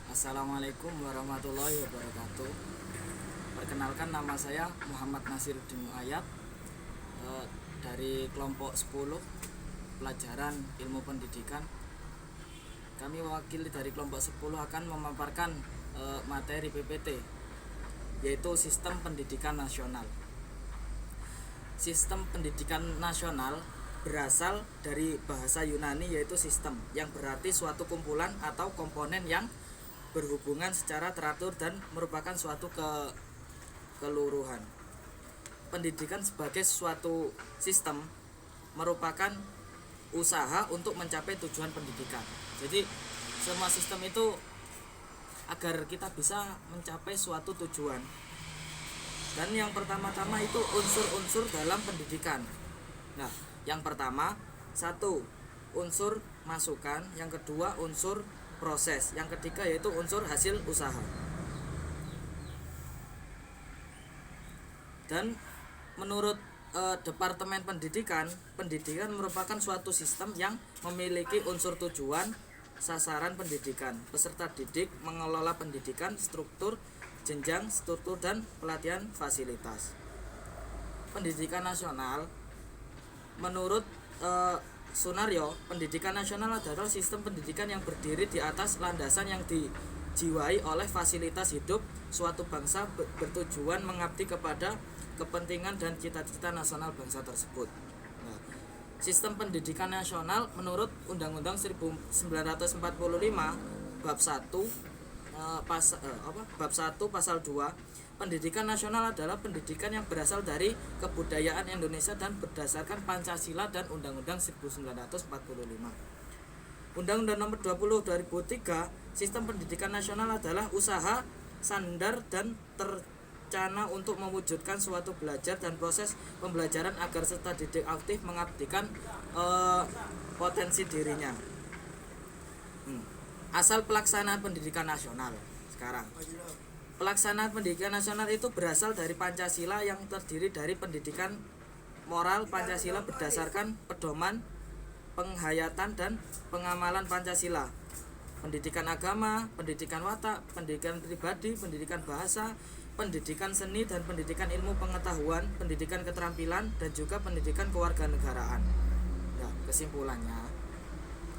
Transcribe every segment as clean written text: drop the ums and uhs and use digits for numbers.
Assalamualaikum warahmatullahi wabarakatuh. Perkenalkan, nama saya Muhammad Nasiruddin Ayat, dari kelompok 10 pelajaran ilmu pendidikan. Kami mewakili dari kelompok 10 akan memaparkan materi PPT, yaitu Sistem Pendidikan Nasional. Sistem Pendidikan Nasional berasal dari bahasa Yunani, yaitu sistem, yang berarti suatu kumpulan atau komponen yang berhubungan secara teratur dan merupakan suatu keseluruhan. Pendidikan sebagai suatu sistem merupakan usaha untuk mencapai tujuan pendidikan. Jadi semua sistem itu agar kita bisa mencapai suatu tujuan. Dan yang pertama-tama itu unsur-unsur dalam pendidikan. Nah, yang pertama, satu, unsur masukan. Yang kedua, unsur proses. Yang ketiga yaitu unsur hasil usaha. Dan menurut Departemen Pendidikan merupakan suatu sistem yang memiliki unsur tujuan, sasaran pendidikan, peserta didik, mengelola pendidikan, struktur, jenjang, struktur, dan pelatihan fasilitas. Pendidikan nasional, menurut Sunario, pendidikan nasional adalah sistem pendidikan yang berdiri di atas landasan yang dijiwai oleh fasilitas hidup suatu bangsa, bertujuan mengabdi kepada kepentingan dan cita-cita nasional bangsa tersebut. Nah, sistem pendidikan nasional menurut Undang-Undang 1945 bab 1 bab 1 pasal 2, pendidikan nasional adalah pendidikan yang berasal dari kebudayaan Indonesia dan berdasarkan Pancasila dan Undang-Undang 1945. Undang-Undang Nomor 20 2003, sistem pendidikan nasional adalah usaha, sandar, dan terencana untuk mewujudkan suatu belajar dan proses pembelajaran agar peserta didik aktif mengabdikan potensi dirinya. Asal pelaksanaan pendidikan nasional. Sekarang, pelaksanaan pendidikan nasional itu berasal dari Pancasila yang terdiri dari pendidikan moral Pancasila berdasarkan pedoman, penghayatan, dan pengamalan Pancasila, pendidikan agama, pendidikan watak, pendidikan pribadi, pendidikan bahasa, pendidikan seni, dan pendidikan ilmu pengetahuan, pendidikan keterampilan, dan juga pendidikan kewarganegaraan. Nah, kesimpulannya,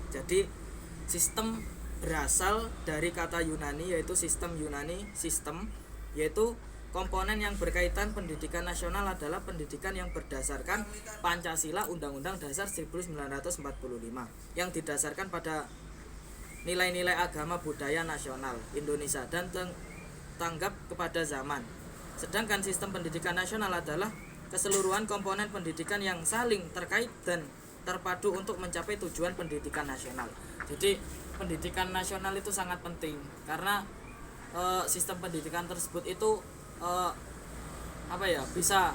jadi sistem berasal dari kata Yunani, yaitu sistem Yunani, sistem, yaitu komponen yang berkaitan. Pendidikan nasional adalah pendidikan yang berdasarkan Pancasila, Undang-Undang Dasar 1945, yang didasarkan pada nilai-nilai agama budaya nasional Indonesia dan tanggap kepada zaman. Sedangkan sistem pendidikan nasional adalah keseluruhan komponen pendidikan yang saling terkait dan terpadu untuk mencapai tujuan pendidikan nasional. Jadi pendidikan nasional itu sangat penting karena sistem pendidikan tersebut itu bisa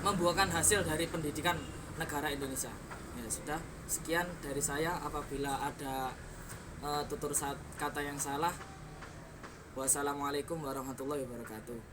membuahkan hasil dari pendidikan negara Indonesia. Ya sudah, sekian dari saya. Apabila ada tutur kata yang salah, wassalamualaikum warahmatullahi wabarakatuh.